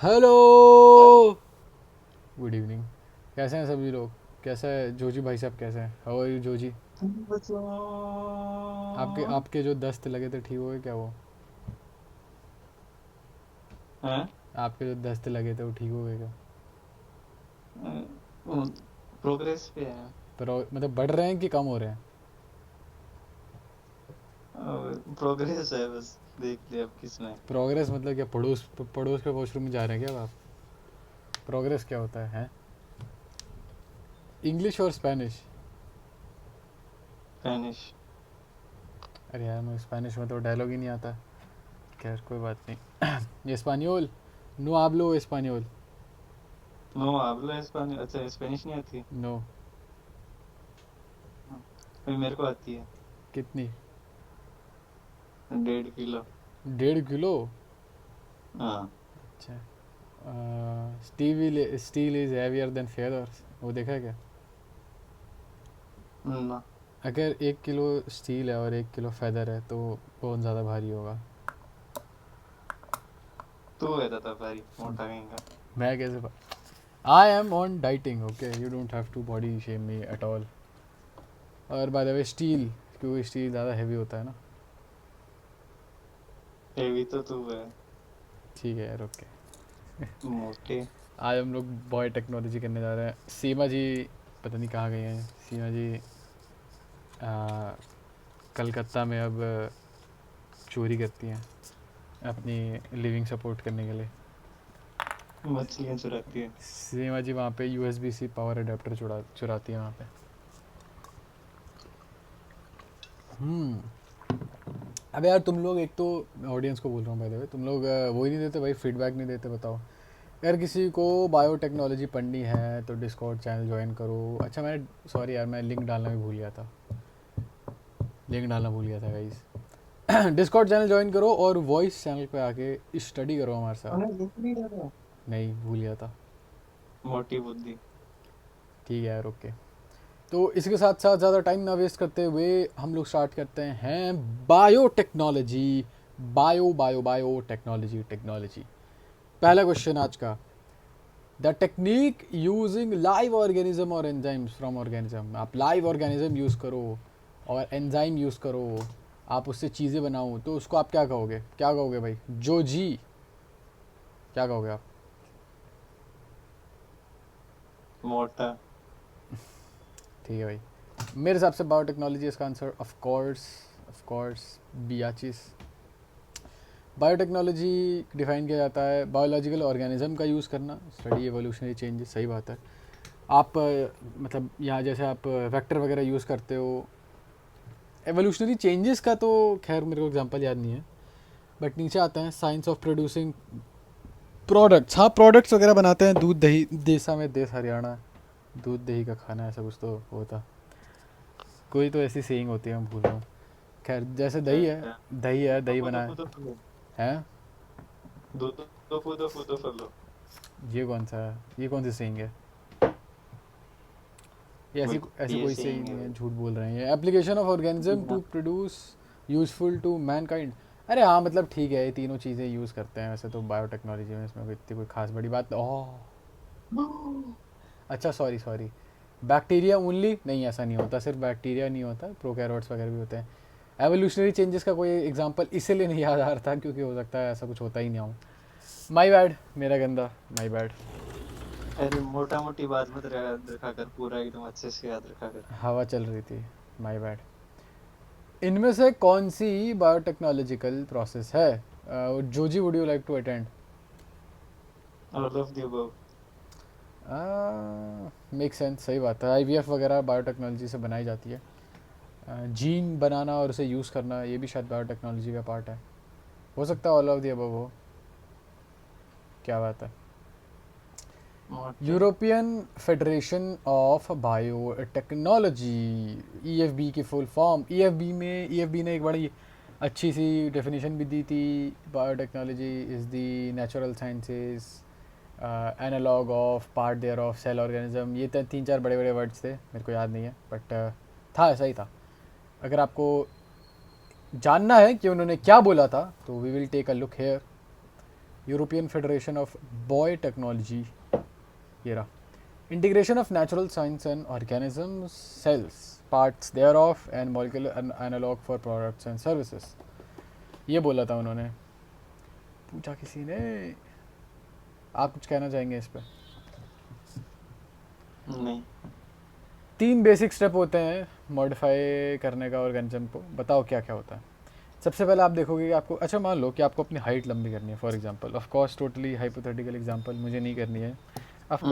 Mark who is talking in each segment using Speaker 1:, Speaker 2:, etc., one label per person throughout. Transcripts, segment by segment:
Speaker 1: Hello, good evening. कैसे हैं सभी लोग? कैसा है जोजी भाई साहब? कैसे हैं? How are you Joji? आपके
Speaker 2: बचाओ।
Speaker 1: आपके जो दस्त लगे थे ठीक हो गए क्या वो?
Speaker 2: हैं?
Speaker 1: आपके जो दस्त लगे थे वो ठीक हो गए क्या?
Speaker 2: प्रोग्रेस पे है।
Speaker 1: पर मतलब बढ़ रहे हैं कि कम हो रहे हैं?
Speaker 2: प्रोग्रेस है, बस देख लिया अब किसने।
Speaker 1: प्रोग्रेस मतलब क्या? पड़ोस पड़ोस के वॉशरूम में जा रहे हैं क्या आप? प्रोग्रेस क्या होता है? इंग्लिश और स्पेनिश?
Speaker 2: स्पेनिश।
Speaker 1: अरे यार, मैं स्पेनिश में तो डायलॉग ही नहीं आता। खैर कोई बात नहीं। एस्पानियोल, no hablo español।
Speaker 2: No hablo Spanish. अच्छा, स्पेनिश नहीं आती?
Speaker 1: नो।
Speaker 2: हाँ, अभी मेरे को आती है।
Speaker 1: कितनी?
Speaker 2: 1.5 किलो।
Speaker 1: 1.5 किलो?
Speaker 2: हाँ।
Speaker 1: अच्छा। Steel is heavier than feathers, वो देखा है क्या?
Speaker 2: ना।
Speaker 1: अगर 1 किलो स्टील है और 1 किलो फेदर है तो कौन ज़्यादा भारी होगा?
Speaker 2: तू है दादा भाई, मोटा कहेंगा।
Speaker 1: मैं कैसे? I am on dieting, okay, you don't have to body shame me at all. और बाय द वे स्टील, क्योंकि स्टील ज़्यादा हैवी होता है ना।
Speaker 2: हेवी तो तू है।
Speaker 1: ठीक है यार, ओके।
Speaker 2: मोटे।
Speaker 1: आज हम लोग बॉय टेक्नोलॉजी करने जा रहे हैं। सीमा जी पता नहीं कहाँ गई हैं। सीमा जी कलकत्ता में अब चोरी करती हैं अपनी लिविंग सपोर्ट करने के लिए।
Speaker 2: मछलियां चुराती है।
Speaker 1: सीमा जी वहाँ पे यूएसबी सी पावर अडेप्टर चुराती है वहाँ पे। अबे यार तुम लोग, एक तो ऑडियंस को बोल रहा हूँ भाई, वे तुम लोग वो ही नहीं देते भाई, फीडबैक नहीं देते। बताओ, अगर किसी को बायोटेक्नोलॉजी पढ़नी है तो डिस्कॉर्ड चैनल ज्वाइन करो। अच्छा, मैं सॉरी यार, मैं लिंक डालना भी भूल गया था। लिंक डालना भूल गया था गाइस। डिस्कॉर्ड चैनल ज्वाइन करो और वॉइस चैनल पे आके स्टडी करो हमारे
Speaker 2: उन्हें
Speaker 1: साथ।
Speaker 2: लिख नहीं रहा।
Speaker 1: नहीं, भूल गया था।
Speaker 2: मोटी बुद्धि।
Speaker 1: ठीक है यार, ओके। तो इसके साथ साथ ज़्यादा टाइम ना वेस्ट करते हुए हम लोग स्टार्ट करते हैं बायोटेक्नोलॉजी। Biotechnology technology. पहला क्वेश्चन आज का, the technique using live organism और एंजाइम्स फ्रॉम ऑर्गेनिज्म। आप लाइव ऑर्गेनिज्म यूज़ करो और एंजाइम यूज़ करो, आप उससे चीज़ें बनाओ, तो उसको आप क्या कहोगे? क्या कहोगे भाई जो जी? क्या कहोगे आप?
Speaker 2: मोटा।
Speaker 1: ठीक है भाई। मेरे हिसाब से बायोटेक्नोलॉजी इसका आंसर ऑफ कोर्स बियाचिस। बायोटेक्नोलॉजी डिफाइन किया जाता है बायोलॉजिकल ऑर्गेनिज्म का यूज़ करना, स्टडी एवोल्यूशनरी चेंजेस। सही बात है। आप मतलब यहाँ जैसे आप वेक्टर वगैरह यूज़ करते हो, एवोल्यूशनरी चेंजेस का तो खैर मेरे को एग्जांपल याद नहीं है। बट नीचे आते हैं साइंस ऑफ प्रोड्यूसिंग प्रोडक्ट्स। हाँ, प्रोडक्ट्स वगैरह बनाते हैं, दूध दही, देसा में देश हरियाणा, दूध दही का खाना, ऐसा कुछ तो होता। कोई तो ऐसी सेइंग होती है, मैं भूल रहा हूँ। खैर जैसे
Speaker 2: क्या
Speaker 1: दही है,
Speaker 2: क्या?
Speaker 1: दही
Speaker 2: फूदो
Speaker 1: बनाए
Speaker 2: फूदो फूदो।
Speaker 1: हैं।
Speaker 2: दूधो फूदो फूदो फूदो।
Speaker 1: ये कौन सा है? ये कौन सी सेइंग है? ये ऐसी ऐसी
Speaker 2: भाई ये
Speaker 1: कोई सही
Speaker 2: सेइंग है
Speaker 1: नहीं है,
Speaker 2: भाई।
Speaker 1: झूठ बोल रहे हैं। ये एप्लीकेशन ऑफ ऑर्गेनिज्म टू
Speaker 2: ना।
Speaker 1: Produce useful to mankind. अरे हाँ, मतलब ठीक है, ये तीनों चीज़ें यूज़ करते हैं वैसे तो बायोटेक्नोलॉजी में, इसमें कोई इतनी कोई खास बड़ी बात। ओह, अच्छा, सॉरी सॉरी। बैक्टीरिया ओनली नहीं, ऐसा नहीं होता, सिर्फ बैक्टीरिया नहीं होता, प्रोकैरियोट्स वगैरह भी होते हैं। एवोल्यूशनरी चेंजेस का कोई एग्जांपल इसीलिए नहीं याद आ रहा था क्योंकि हो सकता है ऐसा कुछ होता ही नहीं हो। माई बैड, मेरा गंदा, माई बैड।
Speaker 2: अरे मोटा मोटी बात मत याद रखा कर, पूरा एकदम अच्छे से याद रखा कर।
Speaker 1: हवा चल रही थी, माई बैड। इनमें से कौन सी बायोटेक्नोलॉजिकल प्रोसेस है? Joji, would you like to attend?
Speaker 2: All of the above.
Speaker 1: Make sense, सही बात है। आईवीएफ वगैरह बायोटेक्नोलॉजी से बनाई जाती है। जीन बनाना और उसे यूज़ करना, ये भी शायद बायोटेक्नोलॉजी का पार्ट है। हो सकता है ऑल ऑफ द अबव हो। क्या बात है।
Speaker 2: मोटे।
Speaker 1: European Federation of Biotechnology, EFB की फुल फॉर्म। ईएफबी ने एक बड़ी अच्छी सी डेफिनेशन भी दी थी। Biotechnology is the natural sciences analog of part their of cell organism. ये तीन चार बड़े बड़े वर्ड्स थे, मेरे को याद नहीं है, बट था, ऐसा ही था। अगर आपको जानना है कि उन्होंने क्या बोला था, तो we will take a look here. European Federation of biotechnology, ये रहा। Integration of natural science and organism cells parts their of and molecular analog for products and services, ये बोला था उन्होंने। पूछा किसी ने। आप कुछ कहना चाहेंगे इस पर?
Speaker 2: नहीं।
Speaker 1: 3 बेसिक स्टेप होते हैं मॉडिफाई करने का ऑर्गेनिज्म को, बताओ क्या क्या होता है। सबसे पहले आप देखोगे कि आपको, अच्छा मान लो कि आपको अपनी हाइट लंबी करनी है for example, of course totally hypothetical example, मुझे नहीं करनी है, of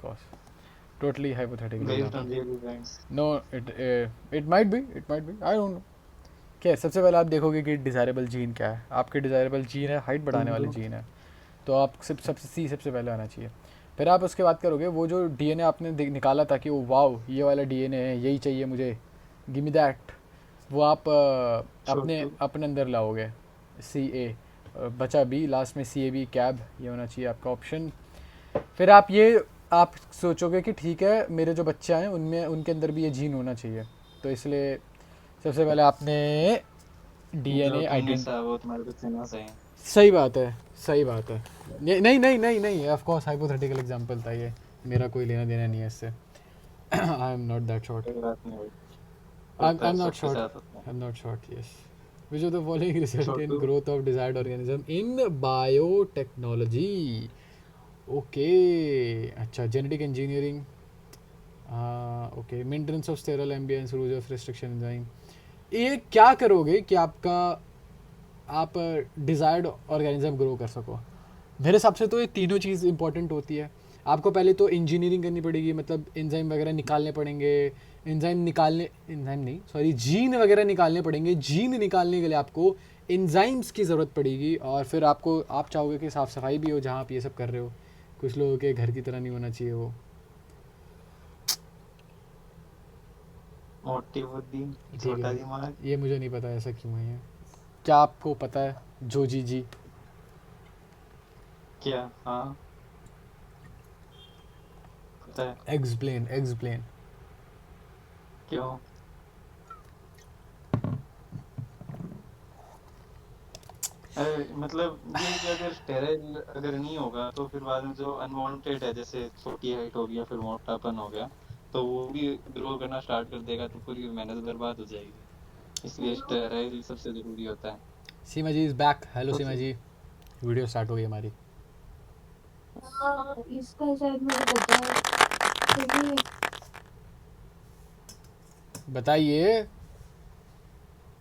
Speaker 1: course totally hypothetical
Speaker 2: based
Speaker 1: example.
Speaker 2: On real events.
Speaker 1: No, it might be, I don't know. क्या है, सबसे पहले आप देखोगे कि डिज़ायरेबल जीन क्या है। आपके डिज़ायरेबल जीन है, हाइट बढ़ाने वाले जीन है, तो आप सबसे पहले आना चाहिए। फिर आप उसके बाद करोगे वो जो डीएनए आपने निकाला था कि वो वाओ ये वाला डीएनए है, यही चाहिए मुझे, गिव मी दैट, वो आप अपने
Speaker 2: छोटू।
Speaker 1: अपने अंदर लाओगे। सी ए बचा बी, लास्ट में सी ए बी कैब, ये होना चाहिए आपका ऑप्शन। फिर आप सोचोगे कि ठीक है मेरे जो बच्चे हैं उनमें उनके अंदर भी ये जीन होना चाहिए, तो इसलिए सबसे पहले आपने
Speaker 2: जो
Speaker 1: डीएनए
Speaker 2: तुमने
Speaker 1: आइडेंट,
Speaker 2: वो तुम्हारे को सुना सही।
Speaker 1: सही बात है, सही बात है। नहीं नहीं नहीं नहीं, ऑफ कोर्स हाइपोथेटिकल एग्जांपल था ये, मेरा कोई लेना देना नहीं है इससे। आई एम नॉट दैट शॉर्ट,
Speaker 2: कोई बात नहीं भाई,
Speaker 1: आई
Speaker 2: होता है
Speaker 1: एम नॉट
Speaker 2: सबके
Speaker 1: शॉर्ट,
Speaker 2: साथ होता
Speaker 1: I am not short, yes. Which of the following
Speaker 2: है।
Speaker 1: रिजल्ट इन
Speaker 2: छोटू।
Speaker 1: Growth of desired organism in biotechnology? Okay, अच्छा, genetic engineering, okay, maintenance of sterile ambience, rules of restriction enzyme. ये क्या करोगे कि आप डिज़ायर्ड ऑर्गेनिज्म ग्रो कर सको? मेरे हिसाब से तो ये तीनों चीज़ इंपॉर्टेंट होती है। आपको पहले तो इंजीनियरिंग करनी पड़ेगी, मतलब एंजाइम वगैरह निकालने पड़ेंगे, एंजाइम नहीं सॉरी, जीन वगैरह निकालने पड़ेंगे। जीन निकालने के लिए आपको एंजाइम्स की ज़रूरत पड़ेगी, और फिर आप चाहोगे कि साफ़ सफाई भी हो जहाँ आप ये सब कर रहे हो। कुछ लोगों के घर की तरह नहीं होना चाहिए वो।
Speaker 2: मोटी बुद्धि,
Speaker 1: ठीक
Speaker 2: छोटा
Speaker 1: है,
Speaker 2: दिमाग।
Speaker 1: ये मुझे नहीं पता ऐसा क्यों है ये। क्या आपको पता है जोजी जी?
Speaker 2: क्या? हाँ, पता है।
Speaker 1: Explain explain.
Speaker 2: क्यों? अरे मतलब ये कि अगर स्टेरॉइड अगर नहीं होगा तो फिर बाद में जो अनवांटेड है, जैसे छोटी हाइट हो गया फिर मोटापन हो गया, तो वो भी ग्रो करना स्टार्ट कर देगा, तो पूरी मेहनत बर्बाद हो जाएगी। इसलिए स्टेरॉइड सबसे जरूरी होता है।
Speaker 1: सीमा जी इज़ बैक, हेलो
Speaker 2: तो
Speaker 1: सीमा जी, वीडियो स्टार्ट हो गई हमारी।
Speaker 3: हाँ, इसका शायद मुझे पता है क्योंकि
Speaker 1: बताइए।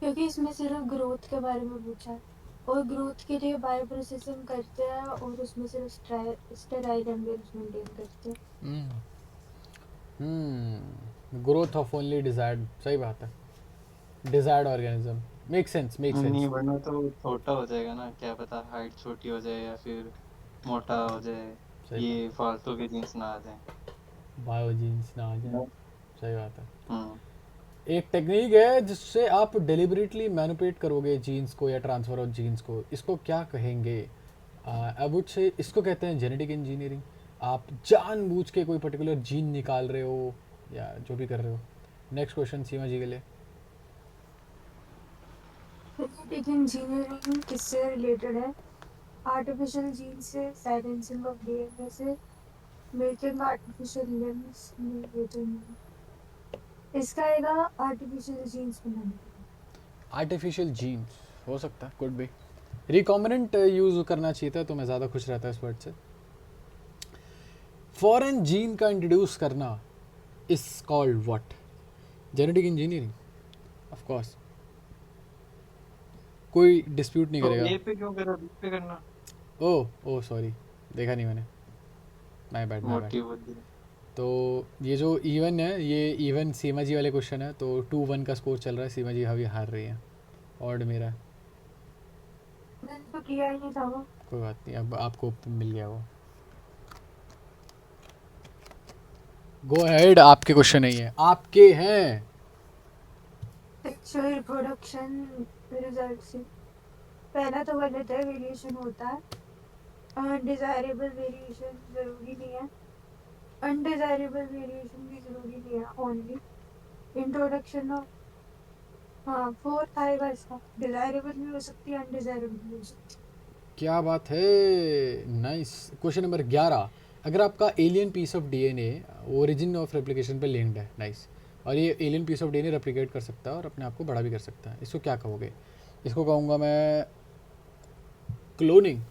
Speaker 3: क्योंकि इसमें सिर्फ ग्रोथ के बारे में पूछा है, और ग्रोथ के लिए बायो प्रोसेसिंग करते हैं और उसमें सिर्फ स्टेराइल एम्बियंस मेंटेन करते हैं।
Speaker 1: ग्रोथ ऑफ ओनली डिजायर्ड, सही बात है, desired organism, make sense make
Speaker 2: नहीं,
Speaker 1: सेंस।
Speaker 2: वरना तो छोटा हो जाएगा ना, क्या पता हाइट छोटी हो जाए या फिर मोटा हो जाए,
Speaker 1: सही
Speaker 2: ये
Speaker 1: बात,
Speaker 2: फालतू के जीन्स ना आ जाए।
Speaker 1: बायोजीन्स ना आ जाए, सही बात है।
Speaker 2: हम्म।
Speaker 1: एक टेक्निक है जिससे आप डेलिबरेटली मैनिपुलेट करोगे जीन्स को या ट्रांसफर ऑफ जीन्स को, इसको क्या कहेंगे? आई वुड से इसको कहते हैं जेनेटिक इंजीनियरिंग। आप जानबूझ के कोई पर्टिकुलर जीन निकाल रहे हो या जो भी कर रहे हो। नेक्स्ट क्वेश्चन सीमा जी के लिए।
Speaker 3: जेनेटिक इंजीनियरिंग किससे रिलेटेड है? आर्टिफिशियल जीन से, साइलेंसिंग ऑफ डीएनए से, मेकिंग आर्टिफिशियल लिम्स में, ये तो नहीं है। इसका आएगा आर्टिफिशियल जीन्स बनाने के लिए।
Speaker 1: आर्टिफिशियल जीन्स हो सकता है, कुड बी। रिकॉम्बिनेंट यूज़ करना चाहिए था तो मैं ज़्यादा खुश रहता इस वर्ड से। फॉरेन जीन का इंट्रोड्यूस करना is called what? Genetic engineering, of course, कोई डिस्प्यूट नहीं
Speaker 2: तो
Speaker 1: करेगा।
Speaker 2: ए पे क्यों करो, बी पे करना।
Speaker 1: ओ सॉरी, देखा नहीं मैंने, माय बैड माय बैड।
Speaker 2: मोटी बुद्धि।
Speaker 1: तो ये जो इवन है, ये इवन सीमा जी वाले क्वेश्चन है, तो 2-1 का स्कोर चल रहा है, सीमा जी अभी हार रही है, ऑड मेरा है।
Speaker 3: मैंने तो किया ही नहीं था वो।
Speaker 1: कोई बात नहीं, अब आपको मिल गया वो। गो अहेड, आपके क्वेश्चन नहीं है, आपके हैं।
Speaker 3: सेक्सुअल रिप्रोडक्शन रिजल्ट से पहला तो गलत है, वेरिएशन होता है। अनडिजायरेबल वेरिएशन जरूरी नहीं है, अनडिजायरेबल वेरिएशन भी जरूरी नहीं है। ओनली इंट्रोडक्शन ऑफ हाँ 4 आएगा इसका, डिजायरेबल भी हो सकती है, अनडिजायरेबल भी हो सकती है।
Speaker 1: क्या बात है, नाइस। क्वेश्चन नंबर 11, अगर आपका alien piece of DNA origin of replication पे लिंक्ड है, नाइस, और ये alien piece of DNA replicate कर सकता है और अपने आप को बड़ा भी कर सकता है, इसको क्या कहोगे? इसको कहूँगा मैं क्लोनिंग।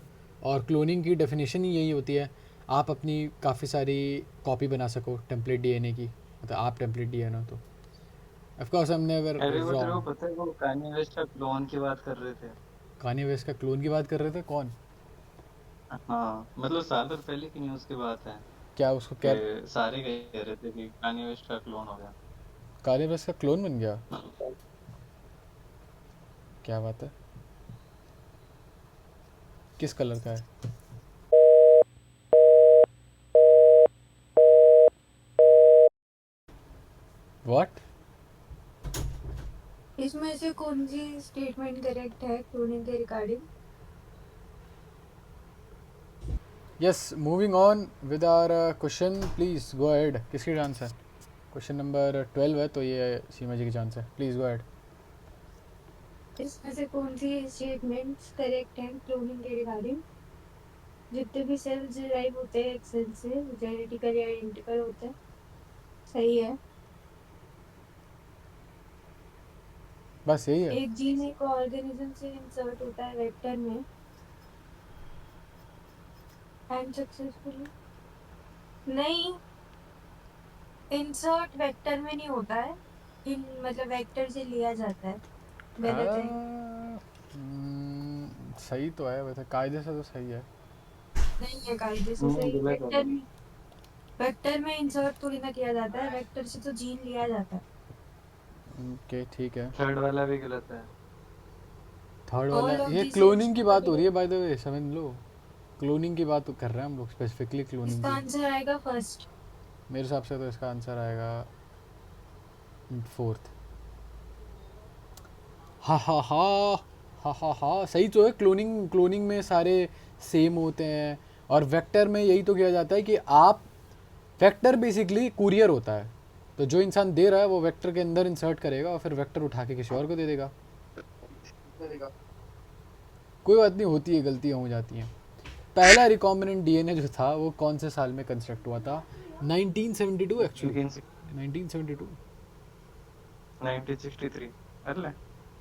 Speaker 1: और क्लोनिंग की डेफिनेशन ही यही होती है, आप अपनी काफ़ी सारी कॉपी बना सको टेम्पलेट डीएनए की, मतलब आप टेम्पलेट डीएनए हो तो ऑफ कोर्स हम नेवर
Speaker 2: अरे वो तेरे को
Speaker 1: रॉन्ग।
Speaker 2: पता है, वो कान्ये वेस्ट का क्लोन की बात कर रहे थे।
Speaker 1: कान्ये वेस्ट का क्लोन की बात कर रहे थे, कौन?
Speaker 2: हाँ मतलब साल भर पहले की न्यूज़ की बात है
Speaker 1: क्या उसको क्या?
Speaker 2: कि सारे कह रहे थे कि कान्ये वेस्ट का क्लोन हो गया।
Speaker 1: कान्ये वेस्ट का क्लोन बन गया? क्या बात है, किस कलर का है? व्हाट?
Speaker 3: इसमें से कौन सी स्टेटमेंट करेक्ट है क्लोनिंग के regarding?
Speaker 1: Yes, moving on with our question, please go ahead. किसकी चांस है? क्वेश्चन नंबर 12 है तो ये सीमा जी की चांस है, प्लीज गो अहेड।
Speaker 3: इसमें से कौन सी स्टेटमेंट्स करेक्ट हैं क्लोनिंग के रिगार्डिंग? जितने भी सेल्स डिराइव होते हैं एक सेल से जेनेटिकली आइडेंटिकल होते हैं, सही है।
Speaker 1: बस यही है?
Speaker 3: एक जीन एक ऑर्गेनिज्म से इंसर्ट होता है वेक्टर में एंड सक्सेसफुली, नहीं, इंसर्ट वेक्टर में नहीं होता है, इन मतलब वेक्टर से लिया जाता है, गलत है।
Speaker 1: सही तो है वैसे, कायदे से तो सही है।
Speaker 3: नहीं है कायदे से सही,
Speaker 2: गलत है भाई।
Speaker 3: वेक्टर में इंसर्ट थोड़ी ना किया जाता है, वेक्टर से तो जीन लिया जाता है।
Speaker 1: ओके ठीक है।
Speaker 2: थर्ड वाला भी गलत है।
Speaker 1: थर्ड वाला,
Speaker 3: ऑल ऑफ
Speaker 1: ये
Speaker 3: दिस
Speaker 1: क्लोनिंग की बात हो रही है
Speaker 3: गलत।
Speaker 1: बाय द वे, समझ लो। क्लोनिंग की बात कर रहे हैं हम लोग, स्पेसिफिकली क्लोनिंग
Speaker 3: इसका
Speaker 1: की।
Speaker 3: आंसर आएगा फर्स्ट।
Speaker 1: मेरे हिसाब से तो इसका आंसर आएगा फोर्थ। हा हा हा, हा हा हा, सही तो है। क्लोनिंग, क्लोनिंग में सारे सेम होते हैं, और वेक्टर में यही तो किया जाता है कि आप, वेक्टर बेसिकली कुरियर होता है, तो जो इंसान दे रहा है वो वेक्टर के अंदर इंसर्ट करेगा और फिर वेक्टर उठा के किसी और को दे देगा। कोई बात नहीं, होती है, गलतियाँ हो जाती हैं। पहला रिकॉम्बिनेंट डीएनए जो था वो कौन से साल में कंस्ट्रक्ट हुआ था? 1972 एक्चुअली, 1972।
Speaker 2: 1963। अरे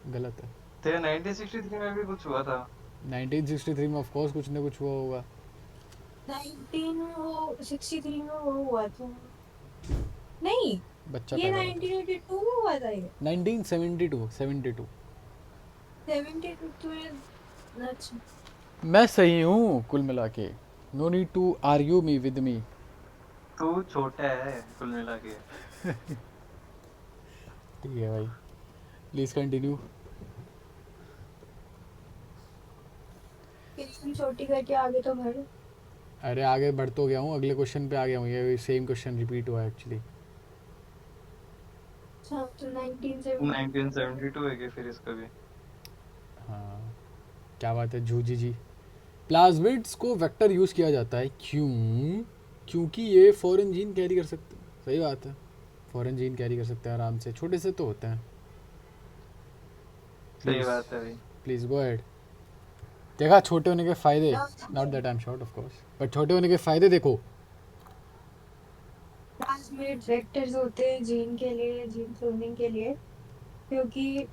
Speaker 1: गलत है।
Speaker 2: तेरे 1963 में भी कुछ हुआ था।
Speaker 1: 1963 में ऑफ कोर्स कुछ ना कुछ हुआ होगा।
Speaker 3: 1963 में वो हुआ था, नहीं,
Speaker 1: बच्चा
Speaker 3: ये
Speaker 1: पैदा हुआ था
Speaker 3: 1982 में हुआ था, ये
Speaker 1: 1972, 72।
Speaker 3: 72 में। अच्छा,
Speaker 1: मैं सही हूँ कुल मिला के, no need to argue me with me.
Speaker 2: तू छोटा है कुल मिला के।
Speaker 1: ठीक है भाई, प्लीज़ कंटिन्यू।
Speaker 3: कितनी छोटी करके आगे तो बढ़।
Speaker 1: अरे आगे बढ़ तो गया हूँ, अगले क्वेश्चन पे आ गया हूँ, ये सेम क्वेश्चन रिपीट हुआ है एक्चुअली।
Speaker 3: अच्छा तो 1970।
Speaker 2: 1972 है कि फिर इसका भी।
Speaker 1: हाँ, क्या बात है जूजी जी। प्लाज्मिड्स को वेक्टर यूज़ किया जाता है, क्यों? क्योंकि ये फॉरेन जीन कैरी कर सकते हैं। सही बात है, फॉरेन जीन कैरी कर सकते हैं आराम से, छोटे से तो होते हैं।
Speaker 2: सही
Speaker 1: प्लीज़,
Speaker 2: बात है भाई।
Speaker 1: Please go ahead. देखा छोटे होने के फ़ायदे, not that I am short of course, but छोटे होने के फ़ायदे देखो।
Speaker 3: प्लाज्मिड वेक्टर्स होते हैं जीन के लिए, जीन क्लोनिंग के लिए, क्योंकि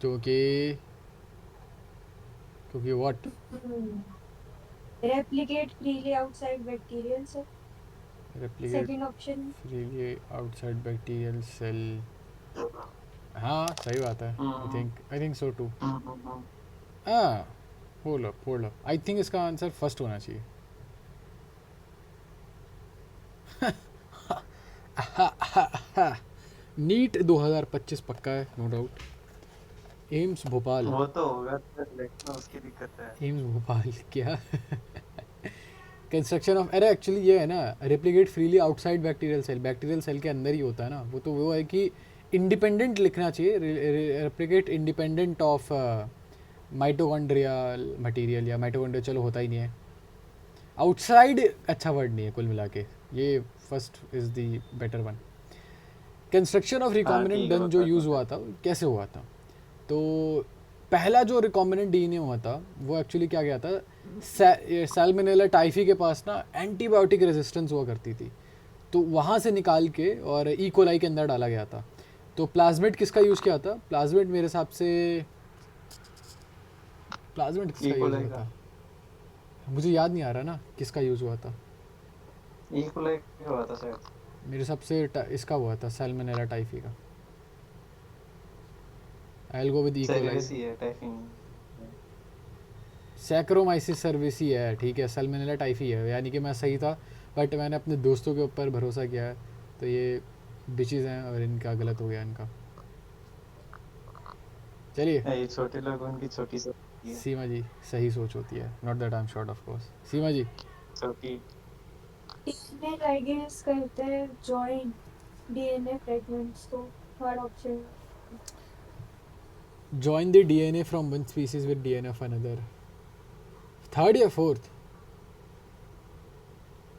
Speaker 1: क्योंकि, क्योंकि what?
Speaker 3: Replicate freely outside bacterial cell,
Speaker 1: replicate
Speaker 3: second option.
Speaker 1: Freely outside bacterial cell. हाँ सही बात है, आई थिंक सो टू। हाँ, होल्ड अप, आई थिंक इसका आंसर फर्स्ट होना चाहिए। नीट 2025 पक्का है, नो डाउट। एम्स भोपाल,
Speaker 2: वो तो होगा लेकिन उसकी दिक्कत है।
Speaker 1: एम्स भोपाल क्या? कंस्ट्रक्शन ऑफ, अरे एक्चुअली ये है ना, replicate freely outside bacterial cell के अंदर ही होता है ना, वो तो वो है कि इंडिपेंडेंट लिखना चाहिए, replicate independent of mitochondrial material, या माइटोकॉन्ड्रिया चलो होता ही नहीं है। आउटसाइड अच्छा वर्ड नहीं है कुल मिला के, ये first is the better one. Construction of recombinant
Speaker 2: ठीक है,
Speaker 1: गन जो
Speaker 2: बता
Speaker 1: यूज़
Speaker 2: दो।
Speaker 1: हुआ था वो कैसे हुआ था? तो पहला जो रिकॉम्बिनेंट डीएनए हुआ था वो एक्चुअली क्या गया था, सैल्मोनेला टाइफी के पास ना एंटीबायोटिक रेजिस्टेंस हुआ करती थी, तो वहाँ से निकाल के और ई कोलाई के अंदर डाला गया था। तो प्लाज्मिड किसका यूज़ किया था? प्लाज्मिड मेरे हिसाब से प्लाज्मिड किसका यूज़
Speaker 2: इकोलाई
Speaker 1: हुआ
Speaker 2: का
Speaker 1: था? मुझे याद नहीं आ रहा ना किसका यूज़ हुआ था।
Speaker 2: इकोलाई का हुआ था शायद।
Speaker 1: मेरे हिसाब से इसका हुआ था, सैल्मोनेला टाइफी का। I will go with E coli.
Speaker 2: Service ही है टाइपिंग।
Speaker 1: सैक्रोमाइसिस सर्विसी है, ठीक है, सैल्मोनेला टाइफी है, यानी कि मैं सही था, बट मैंने अपने दोस्तों के ऊपर भरोसा किया है, तो ये बिचेस हैं और इनका गलत हो गया इनका। चलिए,
Speaker 2: ये छोटे लोगों की छोटी सी है।
Speaker 1: सीमा जी सही सोच होती है, not that I am short of course. Seema ji,
Speaker 2: छोटी
Speaker 3: डीएनए लाइगेज करते हैं जॉइन डीएनए फ्रेगमेंट्स को। Third option.
Speaker 1: Join the DNA from one species with DNA of another. Third या fourth?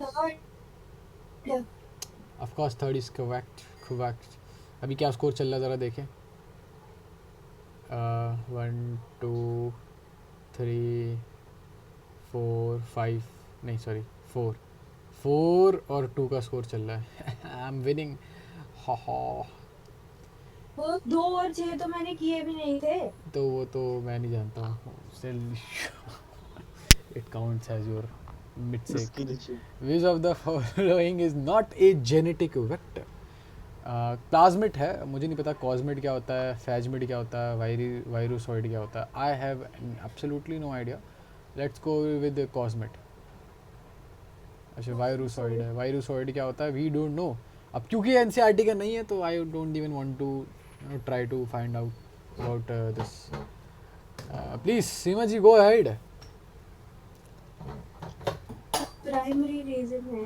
Speaker 3: Third.
Speaker 1: Of course third is correct, correct. अभी क्या score चल रहा है ज़रा देखें। 1 2 3 4 5, नहीं सॉरी 4 और 2 का स्कोर चल रहा है। आई एम विनिंग। हा हा।
Speaker 3: वो 2 और 6 तो मैंने किए भी नहीं थे।
Speaker 1: तो वो तो मैं नहीं जानता हूँ, still it counts as your mistake.
Speaker 2: Skill issue.
Speaker 1: Which of the following is not a genetic vector? Plasmid है, मुझे नहीं पता कॉस्मिड क्या होता है, फैजमिड क्या होता है, वायरोसॉइड क्या होता है। I have absolutely no idea. Let's go with cosmid. अच्छा वायरोसॉइड है, वायरोसॉइड क्या होता है वी डोंट नो। अब क्योंकि एनसीईआरटी का नहीं है तो I don't even want to try to find out about this. Please Seema ji go ahead.
Speaker 3: Primary reason है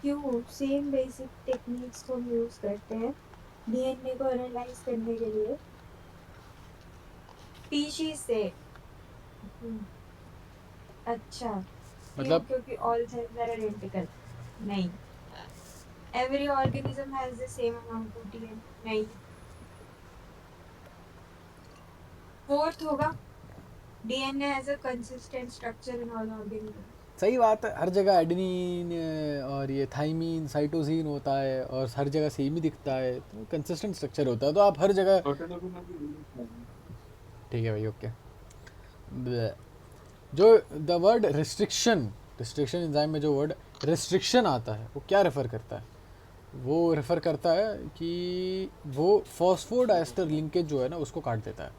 Speaker 3: क्यों सेम बेसिक टेक्निक्स को हम यूज करते हैं डीएनए को एनालाइज करने के लिए स्पीशीज से। अच्छा क्यों?
Speaker 1: मतलब
Speaker 3: क्योंकि ऑल सेल्स आर आइडेंटिकल? नहीं। Every organism has the same amount of DNA? नहीं। फोर्थ होगा DNA has a consistent structure in all organism?
Speaker 1: सही बात है, हर जगह एडेनिन और ये थाइमीन साइटोसिन होता है और हर जगह सेम ही दिखता है, तो कंसिस्टेंट स्ट्रक्चर होता है, तो आप हर जगह।
Speaker 2: छोटे लोगों में भी limit है।
Speaker 1: ठीक है भाई, ओके। जो the word restriction, restriction enzyme में जो वर्ड रिस्ट्रिक्शन आता है वो क्या रेफ़र करता है? वो रेफ़र करता है कि वो फॉस्फोडाइस्टर लिंकेज जो है ना उसको काट देता है।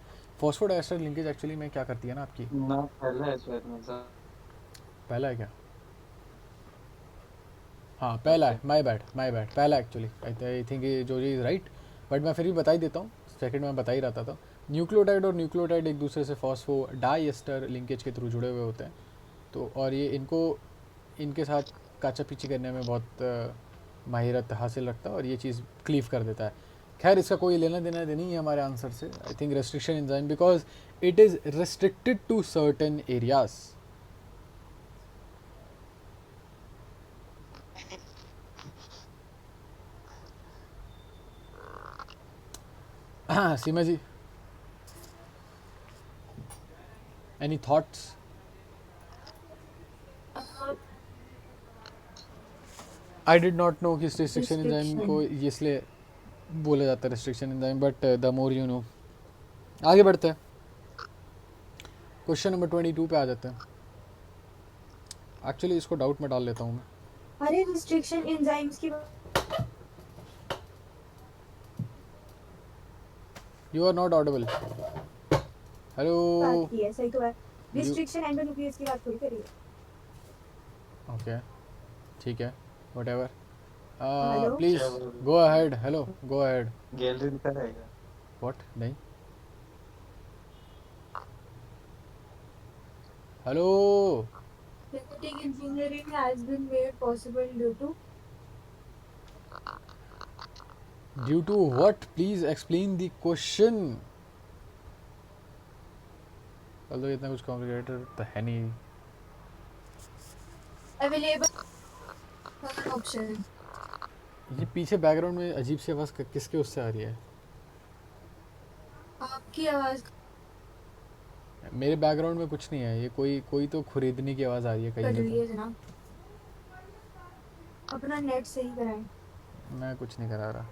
Speaker 1: फॉस्फोडाइस्टर लिंकेज एक्चुअली में क्या करती है ना आपकी,
Speaker 2: ना पहला है शायद मेरे साथ।
Speaker 1: पहला है क्या? हाँ पहला है, माय बैड पहला एक्चुअली। आई थिंक जो इज़ राइट, बट मैं फिर भी बता ही देता हूँ, सेकंड में बता ही रहा था। न्यूक्लियोटाइड और न्यूक्लियोटाइड एक दूसरे से फॉस्फोडाइएस्टर लिंकेज के थ्रू जुड़े हुए होते हैं, तो और ये इनके साथ काचा पीची करने में बहुत माहिरत हासिल रखता है और ये चीज़ क्लीव कर देता है। खैर इसका कोई लेना देना नहीं है हमारे आंसर से। I think restriction enzyme because it is restricted to certain areas. हाँ Seema ji, any thoughts? I did not know कि रिस्ट्रिक्शन एंजाइम को इसलिए बोला जाता है restriction enzyme, but the more you know. आगे बढ़ते हैं, क्वेश्चन नंबर 22 पे आ जाते हैं। एक्चुअली इसको डाउट में डाल लेता हूँ मैं।
Speaker 3: अरे रिस्ट्रिक्शन एंजाइम्स की
Speaker 1: you are not audible. Hello.
Speaker 3: बात की है, सही तो है। रिस्ट्रिक्शन एंडोन्यूक्लियस की बात थोड़ी करी है।
Speaker 1: ओके ठीक है, व्हाटएवर।
Speaker 3: हेलो?
Speaker 1: प्लीज
Speaker 2: क्या बोल रहे
Speaker 1: go ahead. Hello go ahead.
Speaker 2: हो? गैलरी दिखा रहेगा।
Speaker 1: व्हाट? नहीं, hello.
Speaker 3: Genetic engineering has been made possible due to
Speaker 1: due to what? Please explain the question. although इतना कुछ कॉम्प्लिकेटेड तो है नहीं।
Speaker 3: available third option
Speaker 1: ये पीछे बैकग्राउंड में अजीब सी आवाज़ किसके उससे आ रही है?
Speaker 3: आपकी आवाज
Speaker 1: मेरे बैकग्राउंड में कुछ नहीं है, ये कोई कोई तो खरीदने की आवाज़ आ रही है
Speaker 3: कर
Speaker 1: कहीं
Speaker 3: रही
Speaker 1: पे
Speaker 3: है जनाब, अपना नेट सही कराएं।
Speaker 1: तो। मैं कुछ नहीं करा रहा।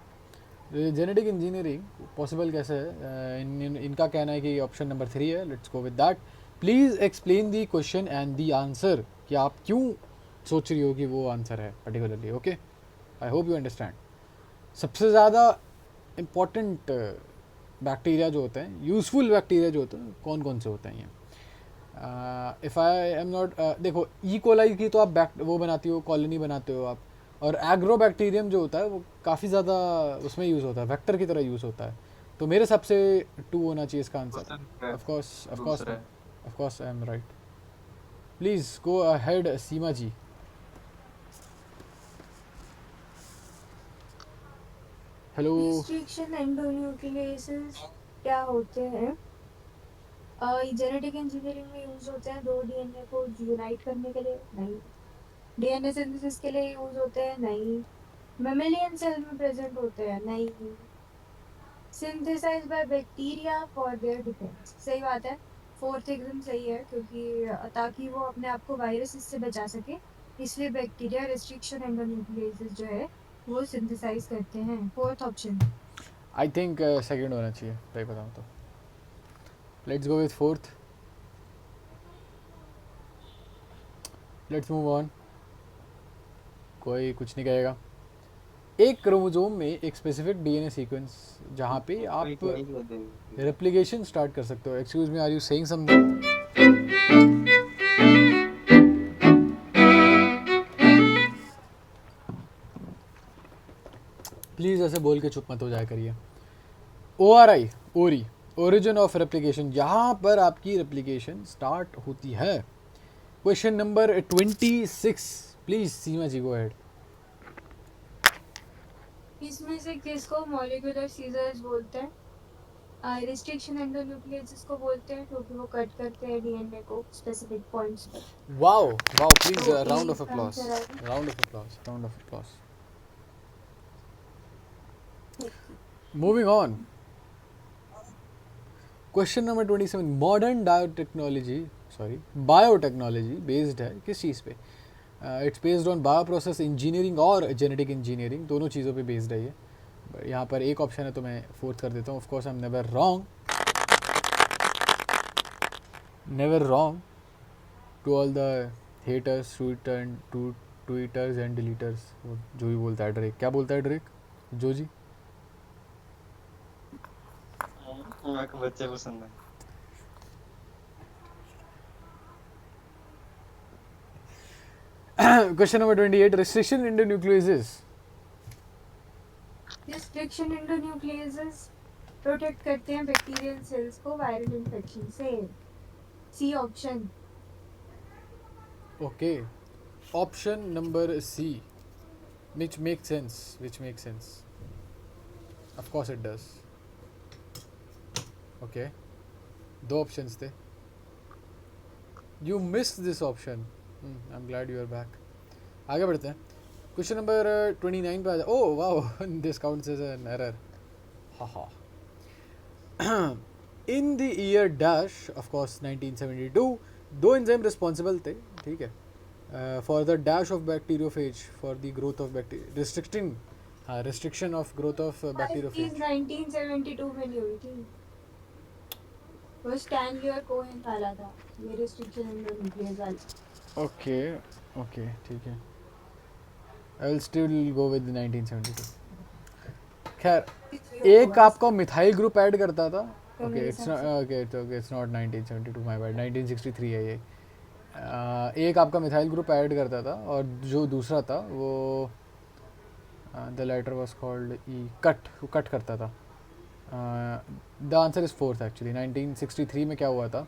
Speaker 1: जेनेटिक इंजीनियरिंग पॉसिबल कैसे है? इनका कहना है कि ऑप्शन नंबर 3 है। Let's go with that. Please explain the question and the answer, कि आप क्यों सोच रही हो कि वो आंसर है particularly. Okay, I hope you understand. सबसे ज़्यादा इम्पॉर्टेंट बैक्टीरिया जो होते हैं, यूज़फुल बैक्टीरिया जो होते हैं, कौन कौन से होते हैं ये? इफ़ आई एम नॉट, देखो ई कोलाई की तो आप वो बनाती हो, कॉलोनी बनाते हो आप। और एग्रो बैक्टीरियम जो होता है वो काफ़ी ज़्यादा उसमें यूज़ होता है, वेक्टर की तरह यूज़ होता है। तो मेरे हिसाब से 2 होना चाहिए इसका आंसर।
Speaker 2: दूसरा
Speaker 1: ऑफ कोर्स
Speaker 2: दूसरा है।
Speaker 1: Of course I am right. Please go ahead Seema ji. Hello.
Speaker 3: Restriction endonucleases क्या होते हैं? जेनेटिक इंजीनियरिंग में यूज होते हैं दो डीएनए को यूनाइट करने के लिए? नहीं। डीएनए सिंथेसिस के लिए यूज होते हैं? नहीं। मेमेलियन सेल में प्रेजेंट होते हैं? नहीं। Synthesize by bacteria for their defence, सही बात है। फोर्थ एकदम सही है, क्योंकि ताकि वो अपने आप को वायरस से बचा सके, इसलिए बैक्टीरिया रिस्ट्रिक्शन एंडोन्यूक्लियेसेस जो है वो सिंथेसाइज करते हैं। Fourth option.
Speaker 1: I think second होना चाहिए, सही बताऊँ तो। Let's go with fourth. Let's move on. कोई कुछ नहीं कहेगा। एक क्रोमोसोम में एक स्पेसिफिक डीएनए सीक्वेंस जहाँ पे आप
Speaker 2: कोई क्या ही कर देगी।
Speaker 1: रेप्लिकेशन स्टार्ट कर सकते हो। Excuse me, are you saying something? Please ऐसे बोल के चुप मत हो जाया करिए। ORI, ओरी, ओरिजिन ऑफ रेप्लिकेशन, यहाँ पर आपकी रेप्लिकेशन स्टार्ट होती है। Question number 26, please Seema ji, go ahead.
Speaker 3: इसमें से किसको मॉलिक्यूलर सीजर्स बोलते हैं? रिस्ट्रिक्शन एंडोन्यूक्लियेसिस को बोलते हैं, क्योंकि वो कट करते हैं डीएनए को स्पेसिफिक पॉइंट्स पर।
Speaker 1: वाओ वाओ, प्लीज
Speaker 3: तो
Speaker 1: राउंड
Speaker 3: ए
Speaker 1: ऑफ
Speaker 3: इसका
Speaker 1: अप्लॉज,
Speaker 3: आंसर आएगा।
Speaker 1: Round of applause, round of applause. Moving on. Question number 27, modern biotechnology based है किस चीज़ पे? It's based on bio process engineering और जेनेटिक इंजीनियरिंग, दोनों चीज़ों पे बेस्ड है ये। यहाँ पर एक ऑप्शन है तो मैं फोर्थ कर देता हूँ। Of course I am never wrong, never wrong to all the haters, twitters and deleters. जो भी बोलता है ड्रेक, क्या बोलता है ड्रेक? जो जी
Speaker 2: मेरे को बच्चे पसंद है।
Speaker 1: Question number 28, restriction endonucleases.
Speaker 3: Restriction endonucleases protect करते हैं बैक्टीरियल सेल्स को वायरल इन्फेक्शन से। C option.
Speaker 1: Okay, option number C, which makes sense, of course it does. Okay, दो ऑप्शंस थे, you missed this option. I'm glad you are back. आगे बढ़ते हैं। Question number 29 पे आ जाए। Oh wow, this counts as an error, ha. In the year dash, of course 1972, दो enzyme responsible थे, ठीक है, for the dash of bacteriophage for the growth of restriction of growth of bacteriophage.
Speaker 3: 1972 में नहीं हुई थी, वो स्टैनली और कोहेन वाला था ये रिस्ट्रिक्शन एंडोन्यूक्लियस वाला।
Speaker 1: ओके ओके, ठीक है, I will still go with 1972। खैर, एक आपका मिथाइल ग्रुप ऐड करता था। Okay, it's not 1972, my bad, 1963 है ये। एक आपका मिथाइल ग्रुप ऐड करता था, और जो दूसरा था वो the letter was called E, cut करता था। The answer is fourth actually. 1963 में क्या हुआ था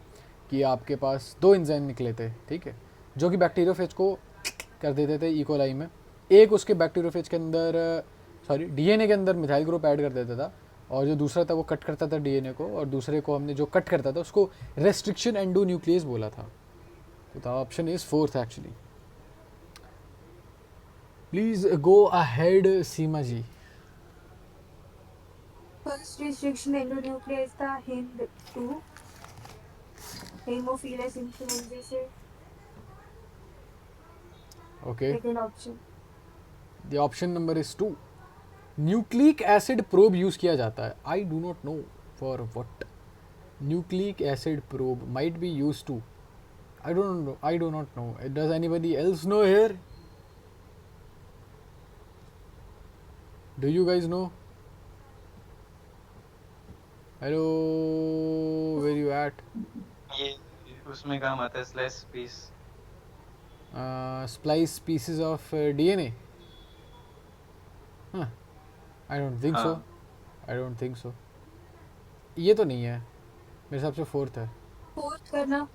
Speaker 1: कि आपके पास दो एंजाइम निकले थे, ठीक है, जो कि बैक्टीरियोफेज को कर देते थे ई कोलाई में। एक उसके बैक्टीरियोफेज के अंदर, सॉरी डीएनए के अंदर मिथाइल ग्रुप ऐड कर देता था, और जो दूसरा था वो कट करता था डीएनए को, और दूसरे को हमने जो कट करता था उसको रेस्ट्रिक्शन एंडोन्यूक्लियस बोला था। तो the option is fourth actually. Please go ahead Seema ji.
Speaker 3: First restriction endonuclease था HIND2 hemophilus influenzae.
Speaker 1: Okay,
Speaker 3: Second option.
Speaker 1: the option number is 2. Nucleic acid probe use किया जाता है. I do not know for what. Nucleic acid probe might be use to. I don't know. I do not know. Does anybody else know here? Do you guys know? Hello, where you at?
Speaker 2: ये उसमें काम आता है slice piece.
Speaker 1: Splice pieces of DNA. Huh. I don't think so.
Speaker 2: हाँ.
Speaker 1: I don't think so. ये तो नहीं है. मेरे हिसाब से फोर्थ है.
Speaker 3: Fourth करना.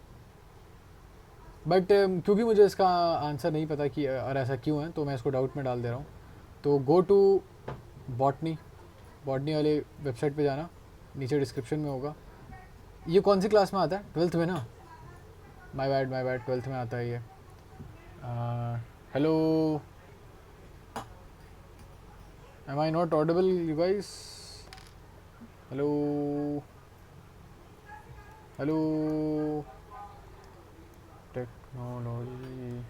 Speaker 1: बट क्योंकि मुझे इसका आंसर नहीं पता कि और ऐसा क्यों है, तो मैं इसको डाउट में डाल दे रहा हूँ. तो गो टू बॉटनी वाले वेबसाइट पे जाना, नीचे डिस्क्रिप्शन में होगा. ये कौन सी क्लास में आता है? 12th में ना. माय बैड 12th में आता है ये. Hello, am I not audible you guys? Hello hello, technology.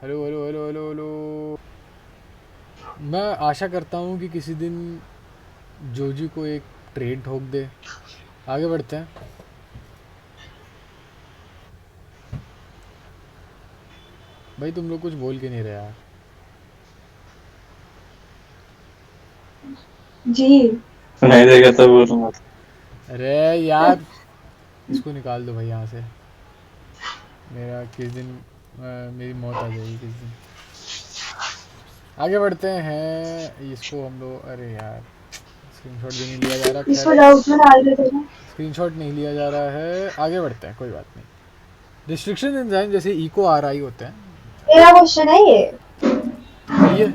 Speaker 1: Hello hello hello hello hello. मैं आशा करता हूँ कि किसी दिन जोजी को एक ट्रेन ठोक दे. आगे बढ़ते हैं. भाई तुम लोग कुछ बोल के नहीं रहे यार.
Speaker 3: जी.
Speaker 2: सुनाई देगा तो बोलूँगा.
Speaker 1: अरे यार, इसको निकाल दो भाई यहाँ से. मेरा किस दिन मेरी मौत आ जाएगी किस दिन. आगे बढ़ते हैं. इसको हम लोग, अरे यार स्क्रीनशॉट भी नहीं लिया जा रहा.
Speaker 3: इसको डाउट में डाल देते हैं.
Speaker 1: स्क्रीनशॉट नहीं लिया जा रहा है. आगे बढ़ते हैं, कोई बात नहीं. रिस्ट्रिक्शन एंजाइम जैसे इको आर आई होते हैं.
Speaker 3: मेरा क्वेश्चन है ये.
Speaker 1: ये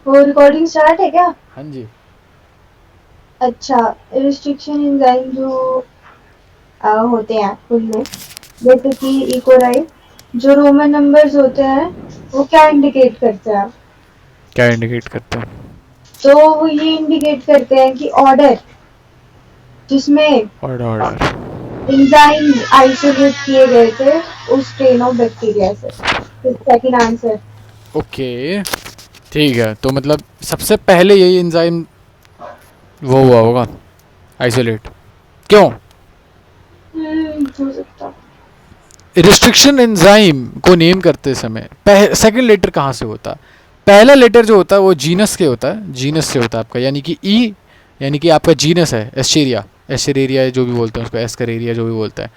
Speaker 3: वो रिकॉर्डिंग स्टार्ट है क्या?
Speaker 1: हाँ जी.
Speaker 3: अच्छा, रिस्ट्रिक्शन एंजाइम जो होते हैं उनमें, जैसे कि इकोराई, जो रोमन नंबर्स होते हैं वो क्या इंडिकेट करते हैं?
Speaker 1: क्या इंडिकेट करते हैं?
Speaker 3: तो वो ये इंडिकेट करते हैं कि ऑर्डर जिसमें
Speaker 1: ऑर्डर
Speaker 3: एंजाइम आइसोलेट किए गए थे उस स्ट्रेन ऑफ बैक्टीरिया से. Second answer.
Speaker 1: ओके ठीक है. तो मतलब सबसे पहले यही एंजाइम वो हुआ होगा आइसोलेट. क्यों?
Speaker 3: हो सकता.
Speaker 1: रिस्ट्रिक्शन एंजाइम को नेम करते समय सेकंड लेटर कहाँ से होता है? पहला लेटर जो होता है वो जीनस के होता है. जीनस से होता है आपका, यानी कि ई, यानी कि आपका जीनस है एस्चेरिया जो भी बोलते हैं उसको, एस्करेरिया जो भी बोलता है.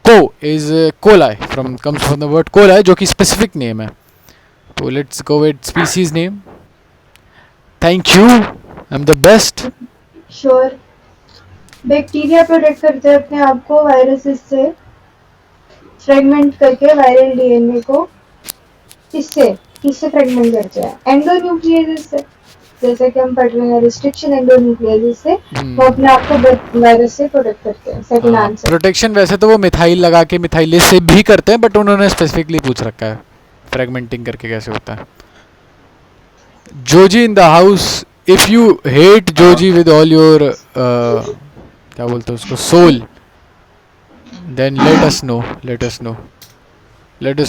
Speaker 1: को is coli, comes from the word coli, जो कि स्पेसिफिक नेम है. तो let's go with species name. Thank you, I am the best.
Speaker 3: Sure. Bacteria protect करते हैं अपने आप को वायरसेस से, फ्रेगमेंट करके वायरल डीएनए को. किससे फ्रेगमेंट करते हैं? एंडोन्यूक्लियस से. जैसे कि हम पढ़ रहे हैं रिस्ट्रिक्शन एंडोन्यूक्लियस से, वो अपने आप को वायरस से प्रोटेक्ट करते हैं. Second answer.
Speaker 1: प्रोटेक्शन वैसे तो वो मिथाइल लगा के मिथाइलेज से भी करते हैं, बट उन्होंने स्पेसिफिकली पूछ रखा है फ्रेगमेंटिंग करके कैसे होता है. Joji in the house. If you hate Joji with all your क्या बोलते हैं उसको, soul, then let us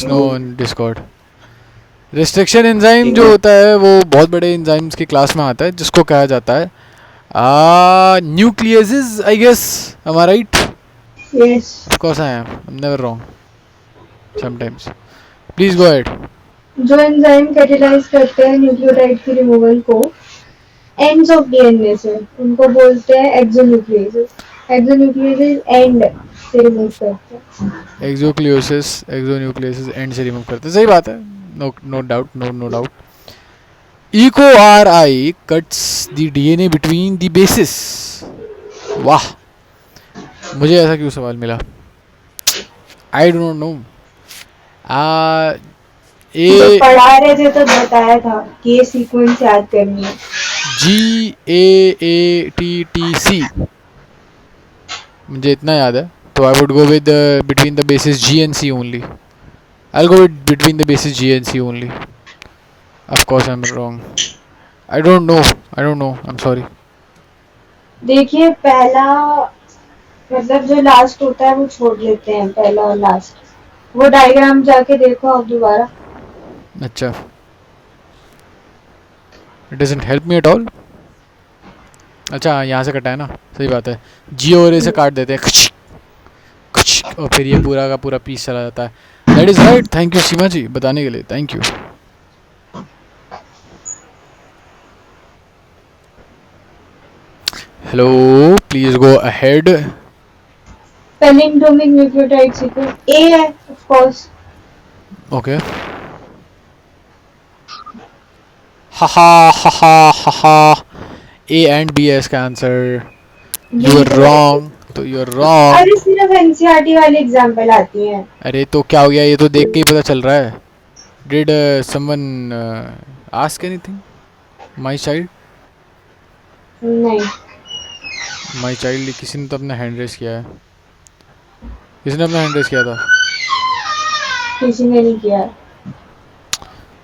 Speaker 1: know on Discord. Restriction enzyme जो होता है वो बहुत बड़े एंजाइम्स की क्लास में आता है, जिसको कहा जाता है nucleases, I guess. am I right?
Speaker 3: Yes.
Speaker 1: Of course I am. I'm never wrong. Sometimes. Please go ahead.
Speaker 3: जो एंजाइम कैटेलाइज करते हैं न्यूक्लियोटाइड की रिमूवल को एंड्स ऑफ डीएनए से, उनको बोलते हैं एक्सोन्यूक्लियेसेस. एक्सोन्यूक्लियेसेस एंड से रिमूव करते हैं.
Speaker 1: एक्सोन्यूक्लियसेस एंड से रिमूव करते हैं. सही बात है. No doubt. Eco R I cuts the DNA between the bases. वाह, मुझे ऐसा क्यों सवाल मिला? I do not know.
Speaker 3: तो पढ़ा रहे थे तो बताया था कि ये सीक्वेंस याद करनी है.
Speaker 1: GAATTC मुझे इतना याद है. तो I would go with between the basis G and C only. I'll go with between the bases G and C only. Of course I'm wrong. I don't know. I'm sorry.
Speaker 3: देखिए पहला मतलब जो last होता है वो छोड़ लेते हैं, पहला और लास्ट। वो डायग्राम जाके देखो आप दोबारा।
Speaker 1: अच्छा, it doesn't help me at all. अच्छा यहाँ से कटा है ना, सही बात है। जी और ए से काट देते हैं खच, खच, और फिर ये पूरा का पूरा पीस चला जाता है। That is right. Thank you Seema ji बताने के लिए, thank you. Hello, please go ahead.
Speaker 3: Palindromic nucleotide sequence A है of course.
Speaker 1: Okay, ha. A and B है इसका आंसर। यू आर रॉन्ग, तो यू आर रॉन्ग।
Speaker 3: अरे सिर्फ एनसीईआरटी वाली एग्जांपल आती हैं।
Speaker 1: अरे तो क्या हो गया, ये तो देख के ही पता चल रहा है। Did someone ask anything? My child,
Speaker 3: नहीं,
Speaker 1: माय चाइल्ड, किसी ने तो अपना हैंड रेस किया है। किसने अपना हैंड रेस किया था?
Speaker 3: किसी ने नहीं किया।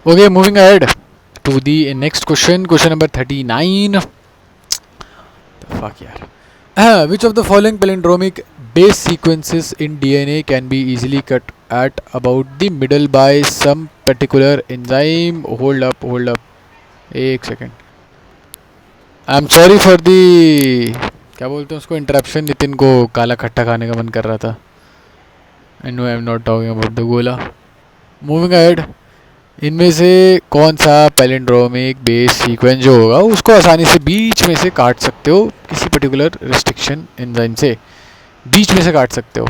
Speaker 1: Okay, moving ahead to the next question, question number 39। Fuck यार। Which of the following palindromic base sequences in DNA can be easily cut at about the middle by some particular enzyme? Hold up, एक second. I am sorry for the, क्या बोलते हैं उसको, interruption. Nitin को काला खट्टा खाने का मन कर रहा था। I know I am not talking about the गोला। मूविंग अहेड, इनमें से कौन सा पैलिंड्रोमिक बेस सीक्वेंस जो होगा उसको आसानी से बीच में से काट सकते हो, किसी पर्टिकुलर रिस्ट्रिक्शन एंजाइम से बीच में से काट सकते हो।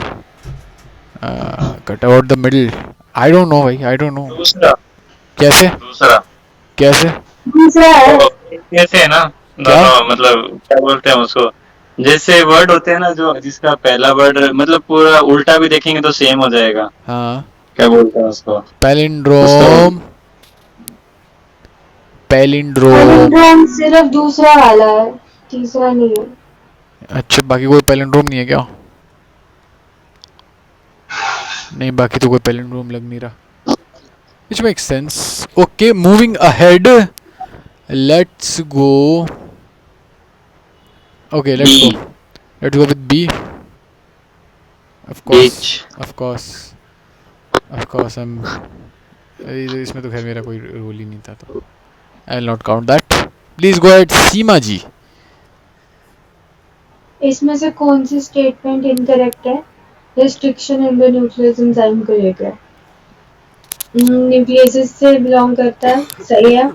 Speaker 1: Cut out the middle. I don't no भाई, आई डोंट नो।
Speaker 2: दूसरा
Speaker 1: कैसे कैसे
Speaker 3: दूसरा है।
Speaker 2: वो कैसे है ना
Speaker 1: क्या?
Speaker 2: दोनों, मतलब क्या बोलते हैं उसको, जैसे वर्ड होते हैं ना जो जिसका पहला वर्ड मतलब पूरा उल्टा भी देखेंगे तो सेम हो जाएगा।
Speaker 1: हाँ,
Speaker 2: क्या बोलते हैं उसको?
Speaker 1: पैलिंड्रोम। पैलिंड्रोम।
Speaker 3: पैलिंड्रोम सिर्फ दूसरा वाला है, तीसरा नहीं है।
Speaker 1: अच्छा, बाकी कोई पैलिंड्रोम नहीं है क्या? नहीं, बाकी तो कोई पैलिंड्रोम लग नहीं रहा। Which makes sense. Okay, moving ahead. Let's go. Okay, let's
Speaker 2: B.
Speaker 1: go. Let's go with B. Of course.
Speaker 2: H.
Speaker 1: Of course. Of course. इसमें तो खैर मेरा कोई रोल ही नहीं था, तो I will not count that. Please go ahead, सीमा जी।
Speaker 3: इसमें से कौन सी स्टेटमेंट इनकरेक्ट है restriction in the nucleus enzyme को लेकर? न्यूक्लियस से बिलोंग करता है, सही है।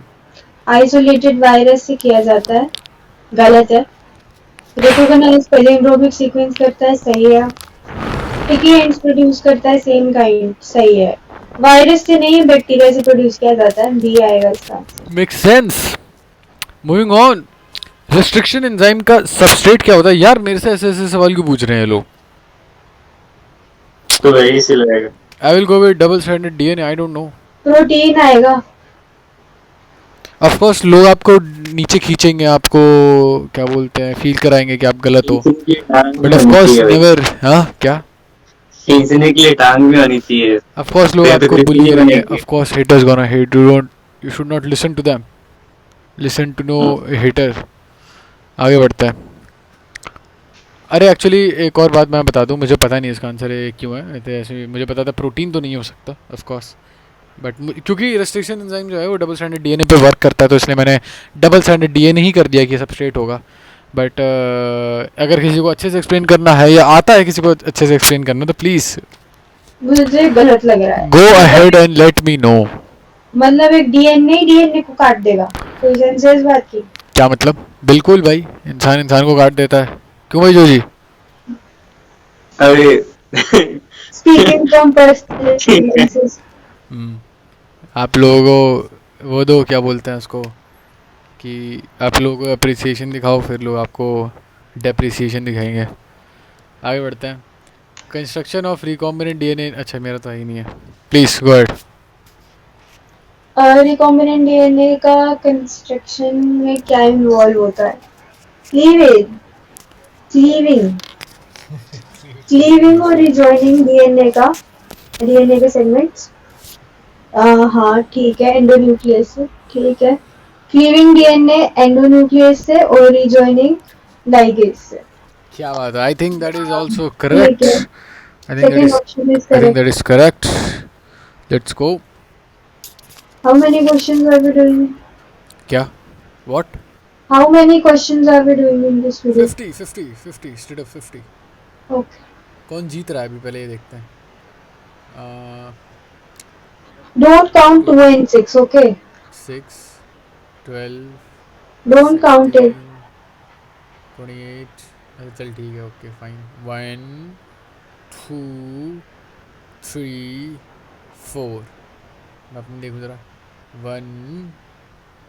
Speaker 3: आइसोलेटेड वायरस से किया जाता है, गलत है। रिकॉग्नाइज पैलिंड्रोमिक सीक्वेंस करता है, सही है। स्टिकी एंड्स प्रोड्यूस करता है सेम काइंड, सही है। वायरस से नहीं, बैक्टीरिया से प्रोड्यूस किया जाता है, बी आएगा इसका।
Speaker 1: Makes sense. Moving on. Restriction enzyme का सबस्ट्रेट क्या होता है? यार मेरे से ऐसे ऐसे सवाल क्यों पूछ रहे हैं लोग?
Speaker 2: तो वही से लगेगा।
Speaker 1: I will go with double stranded DNA. I don't know.
Speaker 3: Protein आएगा।
Speaker 1: Of course, लोग आपको नीचे खींचेंगे, आपको क्या बोलते हैं, फील कराएंगे कि आप गलत हो। But of course never. हाँ क्या?
Speaker 2: खींचने के लिए टांग भी होनी चाहिए।
Speaker 1: Of course लोग
Speaker 2: फिर तो
Speaker 1: आपको
Speaker 2: कुछ
Speaker 1: बुली
Speaker 2: नहीं
Speaker 1: करेंगे।
Speaker 2: बनेगी।
Speaker 1: Of course haters gonna hate. You should not listen to them. Listen to no hater. आगे बढ़ता है। अरे एक्चुअली एक और बात मैं बता दूं, मुझे पता नहीं इसका आंसर है क्यों है, तो ऐसे मुझे पता था प्रोटीन तो नहीं हो सकता ऑफ कोर्स, बट क्योंकि रेस्ट्रिक्शन एंजाइम जो है वो डबल स्ट्रैंडेड डीएनए पे वर्क करता है, तो इसलिए मैंने डबल स्ट्रैंडेड डीएनए ही कर दिया कि सबस्ट्रेट होगा। बट अगर किसी को अच्छे से एक्सप्लेन करना है या आता है किसी को अच्छे से एक्सप्लेन करना, तो प्लीज़
Speaker 3: मुझे गलत लग रहा है।
Speaker 1: Go ahead and let me know.
Speaker 3: मतलब एक डीएनए को काट देगा, कोई सेंस है इस बात की?
Speaker 1: क्या मतलब? बिल्कुल भाई, इंसान इंसान को काट देता है। क्यों भाई जोजी?
Speaker 2: अरे
Speaker 3: स्पीकिंग फ्रॉम पर्सनल एक्सपीरियंसेस।
Speaker 1: आप लोगों को वो दो, क्या बोलते हैं उसको, कि आप लोगों को अप्रिसिएशन दिखाओ, फिर लोग आपको डेप्रिसिएशन दिखाएंगे। आगे बढ़ते हैं। Construction of recombinant DNA. अच्छा मेरा तो ही नहीं है, please go ahead.
Speaker 3: Recombinant DNA का कंस्ट्रक्शन में क्या इन्वॉल्व होता है? क्लीविंग और रिजॉइनिंग डीएनए के सेगमेंट्स। हाँ ठीक है, एंडोन्यूक्लियस से, ठीक है। क्लीविंग डीएनए एंडोन्यूक्लियस से और रिजॉइनिंग लाइगेज से।
Speaker 1: क्या बात है, I think that is also
Speaker 3: ठीक
Speaker 1: करेक्ट।
Speaker 3: है,
Speaker 1: I think that
Speaker 3: second
Speaker 1: is
Speaker 3: option is
Speaker 1: I think
Speaker 3: correct.
Speaker 1: That is correct. Let's go.
Speaker 3: How many questions are we doing?
Speaker 1: क्या? What?
Speaker 3: How many questions are we doing in this video?
Speaker 1: 50 50 50 state of 50।
Speaker 3: Okay,
Speaker 1: कौन जीत रहा है अभी, पहले ये देखते हैं।
Speaker 3: Don't count 2 and 6, okay?
Speaker 1: 6, 12,
Speaker 3: don't count it.
Speaker 1: 16, 28। अच्छा चल ठीक है, ओके फाइन। 1 2 3 4। मैं अपनी देखूँ ज़रा। 1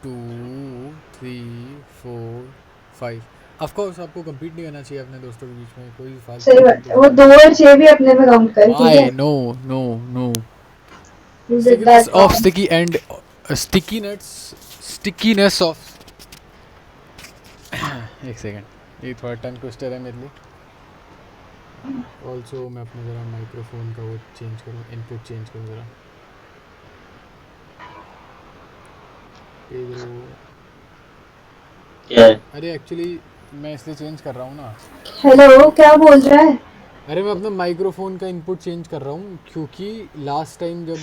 Speaker 1: 2 3 4 5। ऑफकोर्स आपको कम्पीट नहीं करना चाहिए अपने दोस्तों के बीच में, कोई फालतू
Speaker 3: सही
Speaker 1: की
Speaker 3: बात है, वो
Speaker 1: competition
Speaker 3: 2
Speaker 1: नहीं।
Speaker 3: और 6 भी अपने में काउंट कर, ठीक है?
Speaker 1: Why? No, no, no.
Speaker 3: You did
Speaker 1: Stickiness
Speaker 3: that
Speaker 1: of
Speaker 3: wrong.
Speaker 1: sticky and stickiness of एक सेकेंड, ये थोड़ा टंग ट्विस्टर है मेरे लिए। ऑल्सो मैं अपने ज़रा माइक्रोफोन का वो चेंज करूँ, इनपुट चेंज करूँ ज़रा। पेड्रो,
Speaker 2: क्या है?
Speaker 1: अरे एक्चुअली मैं इसलिए चेंज कर रहा हूँ ना।
Speaker 3: हेलो, क्या बोल रहा है?
Speaker 1: अरे मैं अपना माइक्रोफोन का इनपुट चेंज कर रहा हूँ, क्योंकि लास्ट टाइम जब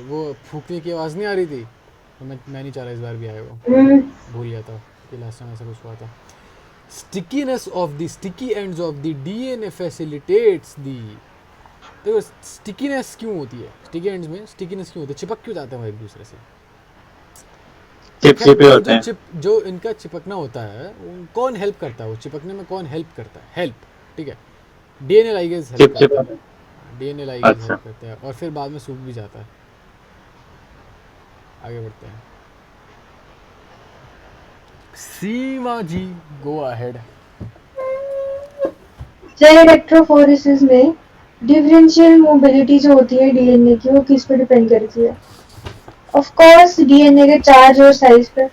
Speaker 1: वो फूकने की आवाज़ नहीं आ रही थी, तो मैं नहीं चाह रहा इस बार भी आए वो। भूल गया था कि लास्ट टाइम ऐसा कुछ हुआ था। Stickiness of the sticky ends of the DNA facilitates the। देखो स्टिकीनेस क्यों होती है, स्टिकी एंड्स में स्टिकीनेस क्यों होती है, चिपक क्यों जाते हैं वो एक दूसरे से।
Speaker 2: चिपचिपे
Speaker 1: वो
Speaker 2: होते हैं।
Speaker 1: जो इनका चिपकना होता है, कौन हेल्प करता है वो चिपकने में, कौन हेल्प करता है? हेल्प, ठीक है। डीएनए लाइगेज हेल्प
Speaker 2: चिपचिपे
Speaker 1: करता
Speaker 2: होते हैं।
Speaker 1: है, डीएनए लाइगेज
Speaker 2: अच्छा।
Speaker 1: हेल्प करता है, और फिर बाद में सूख भी जाता है। आगे बढ़ते हैं। सीमा ji, go ahead.
Speaker 3: Cell electrophoresis में डिफरेंशियल मोबिलिटी जो होती है डीएनए की, वो किस पे डिपेंड करती है? ऑफ कोर्स डीएनए के चार्ज और साइज पे।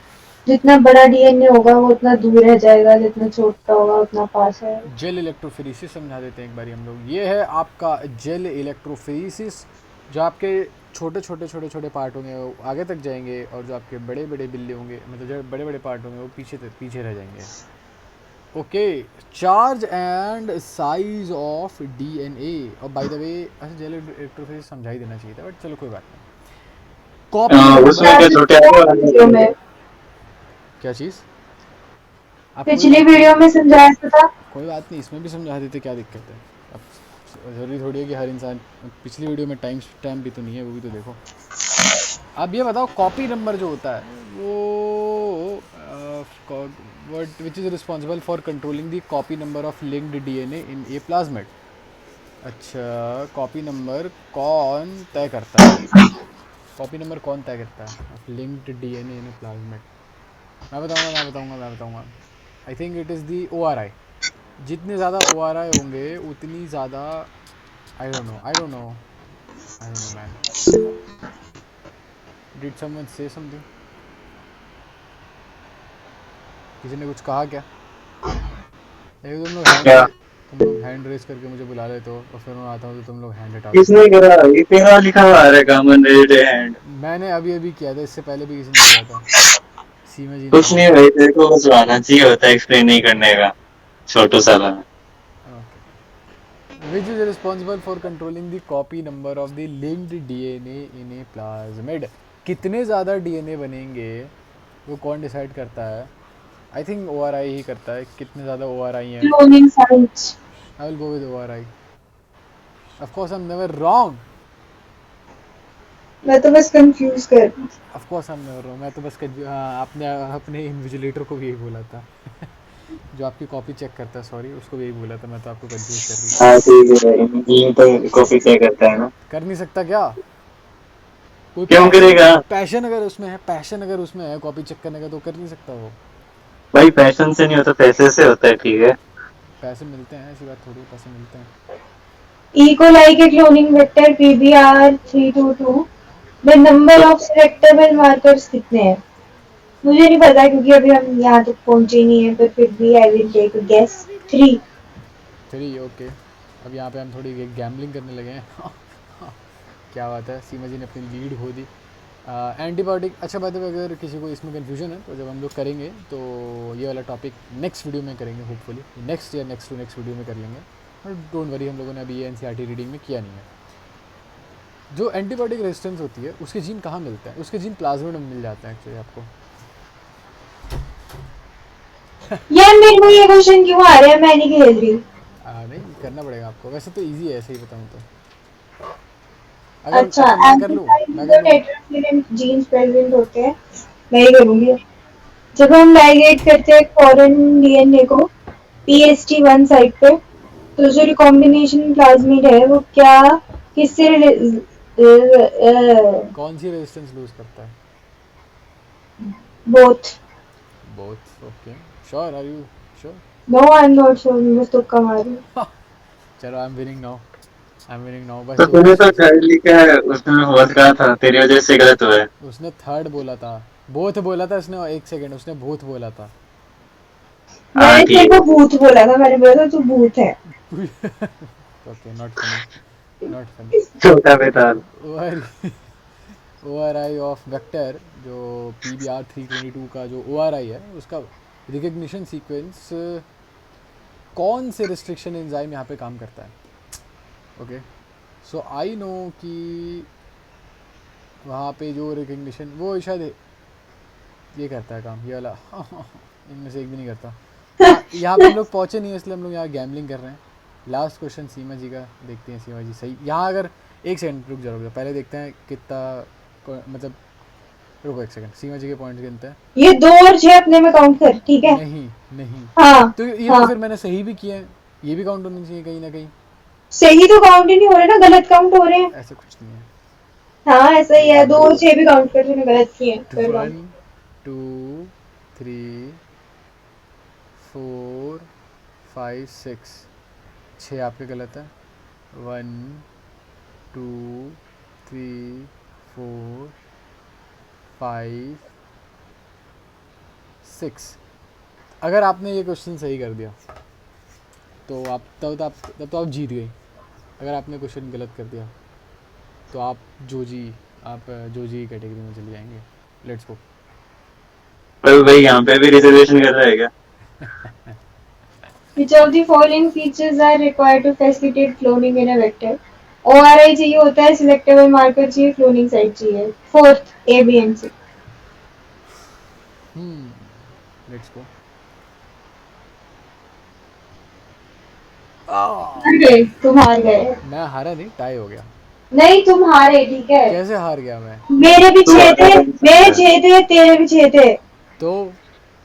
Speaker 3: जितना बड़ा डीएनए होगा वो उतना दूर रह जाएगा, जितना छोटा होगा उतना पास आएगा।
Speaker 1: जेल इलेक्ट्रोफोरेसिस समझा देते हैं एक बारी हम लोग। ये है आपका जेल इलेक्ट्रोफोरेसिस, जो आपके छोटे छोटे छोटे छोटे पार्ट होंगे वो आगे तक जाएंगे, और जो आपके बड़े बड़े बिल्ले होंगे, मतलब जो बड़े बड़े पार्ट होंगे वो पीछे रह जाएंगे। Okay, charge and size of DNA. और बाय द वे, अच्छा जेल इलेक्ट्रोफोरेसिस समझा ही देना चाहिए था, बट चलो कोई बात नहीं। कॉपी
Speaker 2: उसमें
Speaker 1: नंबर,
Speaker 2: क्या छोटे
Speaker 3: वीडियो में,
Speaker 1: क्या चीज़? आप कोई
Speaker 3: पिछली
Speaker 1: बात
Speaker 3: वीडियो
Speaker 1: नहीं,
Speaker 3: में समझाया था।
Speaker 1: कोई बात नहीं, इसमें भी समझा देते, क्या दिक्कत है। अब ज़रूरी थोड़ी है कि हर इंसान, पिछली वीडियो में टाइम स्टैम्प भी तो नहीं है, वो भी तो देखो। अब ये बताओ, कॉपी नंबर जो होता है वो what which is responsible for controlling the copy number of linked DNA in A plasmid. अच्छा, कॉपी नंबर कौन तय करता है? कॉपी नंबर कौन तय करता है of linked DNA in A plasmid? मैं बताऊंगा। I think it is the ORI। जितने ज़्यादा ORI होंगे उतनी ज़्यादा, आई don't no man. Did someone से समथिंग? किसी ने कुछ कहा क्या? एक
Speaker 2: क्या?
Speaker 1: तुम लोग हैंड रेस करके मुझे बुला लेते हो, और फिर मैं आता हूँ तो तुम लोग हैंड हटा देते
Speaker 2: किसने करा? ये तेरा लिखा हुआ है कॉमन रेड हैंड।
Speaker 1: हो। मैंने अभी किया था, इससे पहले भी किसी ने किया था। सीमा जी ने
Speaker 2: कुछ
Speaker 1: किया
Speaker 2: नहीं
Speaker 1: था।
Speaker 2: भाई, तेरे को बस आना चाहिए होता है एक्सप्लेन नहीं करने का, छोटू साला।
Speaker 1: Okay, which is responsible for controlling the copy number of the linked DNA in A plasmid. कितने ज़्यादा डीएनए बनेंगे वो कौन डिसाइड करता है? आई थिंक ORI ही करता है, कितने ज़्यादा ORI हैं।
Speaker 3: Cloning sites.
Speaker 1: I will go with ORI। Of course I am never wrong.
Speaker 3: मैं तो बस कंफ्यूज कर रही हूँ।
Speaker 1: Of course I am never wrong. मैं तो बस हाँ, आपने अपने इन्विजिलेटर को भी यही बोला था जो आपकी कॉपी चेक करता है, सॉरी, उसको भी यही बोला था। मैं तो आपको कंफ्यूज कर रही थी।
Speaker 2: हाँ ठीक है, इमेजिन तो कॉपी क्या करता है ना।
Speaker 1: कर नहीं सकता क्या? कोई
Speaker 2: क्यों करेगा?
Speaker 1: पैशन अगर उसमें है कॉपी चेक करने का, तो कर नहीं सकता वो।
Speaker 2: भाई पैशन से नहीं होता, पैसे से होता है, ठीक है।
Speaker 1: पैसे मिलते हैं, ऐसी बात थोड़ी है, पैसे मिलते हैं।
Speaker 3: ई कोलाई के क्लोनिंग वेक्टर PBR322 में नंबर ऑफ सेलेक्टेबल मार्कर्स कितने हैं? मुझे नहीं पता क्योंकि अभी हम यहाँ तक पहुंचे नहीं है, पर फिर भी I will take a guess. 3।
Speaker 1: 3, okay. अब यहाँ पे हम थोड़ी गैम्बलिंग करने लगे हैं क्या बात है, सीमा जी ने अपनी लीड खो दी। एंटीबायोटिक, अच्छा बात है, अगर किसी को इसमें कन्फ्यूजन है तो जब हम लोग करेंगे तो ये वाला टॉपिक नेक्स्ट वीडियो में करेंगे, होपफुली नेक्स्ट या नेक्स्ट टू नेक्स्ट वीडियो में कर लेंगे। और डोंट वरी, हम लोगों ने अभी ये एनसीईआरटी रीडिंग में किया नहीं है। जो एंटीबायोटिक रेजिस्टेंस होती है उसके जीन कहाँ मिलते हैं? उसके जीन प्लाज्मिड में मिल जाते हैं एक्चुअली आपको।
Speaker 3: यार मेरे को ये क्वेश्चन क्यों आ रहा है, मैं नहीं खेल रही।
Speaker 1: नहीं करना पड़ेगा आपको, वैसे तो इजी है, ऐसे ही बताऊँ तो।
Speaker 3: अच्छा,
Speaker 1: मैं कर लूँ, मैं कर लूँ।
Speaker 3: एम्प्लीफाइड जीन्स प्रेजेंट होते हैं, मैं ही करूंगी। जब हम लाइगेट करते हैं फॉरेन डीएनए को PST1 साइट पे, तो जो रिकॉम्बिनेशन प्लाज्मिड है वो क्या किससे
Speaker 1: कौन सी रेजिस्टेंस लूज करता है?
Speaker 3: Both.
Speaker 1: Both, okay. Sure, are you sure?
Speaker 3: No I am not sure, मैं तुक्का मार रही हूँ।
Speaker 1: चलो, I am winning now, I am winning now. बस
Speaker 2: तो
Speaker 1: दो
Speaker 2: तूने तो
Speaker 1: क्वेश्चन।
Speaker 2: थर्ड लिखा है, उसमें बहुत कहा था, तेरी वजह से गलत हुआ है।
Speaker 1: उसने थर्ड बोला था, बोथ बोला था उसने, एक सेकंड, उसने बोथ बोला था।
Speaker 3: मैंने
Speaker 2: ठीक
Speaker 3: तेरे को भूत बोला था, मैंने बोला था तू भूत है।
Speaker 1: Okay, not funny, not funny.
Speaker 2: छोटा बेताल।
Speaker 1: O R I of vector, जो PBR322 का जो ओ आर आई है, उसका रिकग्निशन सीक्वेंस कौन से रिस्ट्रिक्शन एंजाइम यहाँ पे काम करता है? ओके, सो आई नो कि वहाँ पे जो रिकग्निशन, वो शायद ये करता है काम, ये वाला। इनमें से एक भी नहीं करता। यहाँ पे हम लोग पहुँचे नहीं है, इसलिए हम लोग यहाँ गैम्बलिंग कर रहे हैं। लास्ट क्वेश्चन सीमा जी का, देखते हैं सीमा जी सही यहाँ। अगर एक सेकंड रुक जाओ, पहले देखते हैं कितना, मतलब रुको एक सेकंड, सीमा जी के पॉइंट गिनते हैं।
Speaker 3: ये 2 और 6 अपने में काउंट कर, ठीक है?
Speaker 1: नहीं नहीं,
Speaker 3: हाँ
Speaker 1: तो ये
Speaker 3: हाँ,
Speaker 1: तो फिर मैंने सही भी किया है, ये भी काउंट होनी चाहिए कहीं ना कहीं।
Speaker 3: सही तो काउंट ही नहीं हो रहे ना, गलत काउंट हो रहे हैं।
Speaker 1: ऐसा कुछ नहीं है।
Speaker 3: हाँ ऐसा ही है, 2 और 6 भी काउंट कर, तूने गलत किए हैं, फिर काउंट।
Speaker 1: 1 2 3 4 5 6, 6 आपके गलत है। 1 2 3 4 5 6। अगर आपने ये क्वेश्चन सही कर दिया तो आप तब तो आप जीत गई। अगर आपने क्वेश्चन गलत कर दिया तो आप जोजी कैटेगरी में चले जाएंगे। Let's go.
Speaker 2: पर भाई यहाँ पे भी रिजर्वेशन कर रहा है क्या?
Speaker 3: Which of the following features are required to facilitate cloning in a vector? ORI चाहिए होता है, selectable marker चाहिए, cloning site चाहिए। Fourth, A, B and C।
Speaker 1: Let's go.
Speaker 3: हार गए, तुम हार गए।
Speaker 1: मैं हारा नहीं, टाई हो गया।
Speaker 3: नहीं तुम हारे, ठीक है?
Speaker 1: कैसे हार गया मैं?
Speaker 3: मेरे भी 6 थे, मेरे 6 थे, तेरे भी 6 थे।
Speaker 1: तो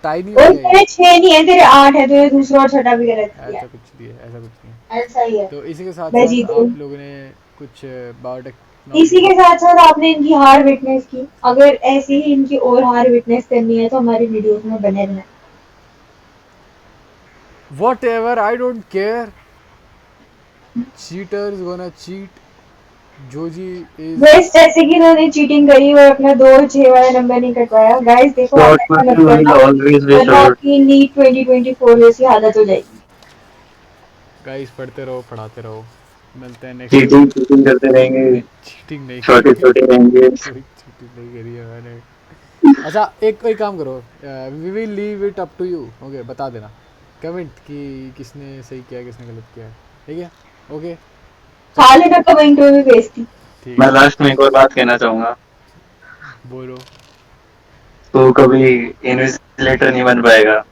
Speaker 1: टाई नहीं हो
Speaker 3: और
Speaker 1: गया
Speaker 3: तेरे
Speaker 1: ये?
Speaker 3: 6 नहीं है, तेरे 8 है, तूने दूसरा और छठा भी गलत किया।
Speaker 1: ऐसा कुछ नहीं है, ऐसा कुछ नहीं है।
Speaker 3: ऐसा ही है।
Speaker 1: तो इसी के साथ
Speaker 3: मैं
Speaker 1: साथ
Speaker 3: जीत गई।
Speaker 1: आप लोगों ने कुछ बायोटेक
Speaker 3: इसी के साथ साथ आपने इनकी हार विटनेस की। अगर ऐसी ही इनकी और हार विटनेस करनी है तो हमारी वीडियोस में बने रहना।
Speaker 1: Whatever, I don't care. Cheaters gonna cheat. Joji is
Speaker 3: guys जैसे कि इन्होंने चीटिंग करी और अपना 2 और 6 वाला नंबर नहीं कटवाया, गाइस देखो आप
Speaker 2: Short
Speaker 3: ऐसा मत
Speaker 2: question will
Speaker 3: करना,
Speaker 2: always be
Speaker 3: वरना
Speaker 2: short.
Speaker 3: आपकी नीट 2024 जैसी हालत हो जाएगी।
Speaker 1: गाइस, पढ़ते रहो, पढ़ाते रहो। मिलते हैं नेक्स्ट
Speaker 2: चीटिंग चीटिंग करते रहेंगे,
Speaker 1: चीटिंग नहीं
Speaker 2: छोटे
Speaker 1: करी।
Speaker 2: छोटे रहेंगे।
Speaker 1: कोई चीटिंग नहीं करी है मैंने। अच्छा, एक काम करो, we will leave it up to you. Okay, बता देना कमेंट कि किसने सही किया, किसने गलत किया है, ठीक है? ओके,
Speaker 3: खा लेना कमेंट में भी बेइज्जती।
Speaker 1: ठीक
Speaker 2: मैं
Speaker 1: है,
Speaker 2: लास्ट में एक और बात कहना चाहूंगा,
Speaker 1: बोलो।
Speaker 2: तो कभी इन्विजिलेटर नहीं बन पाएगा।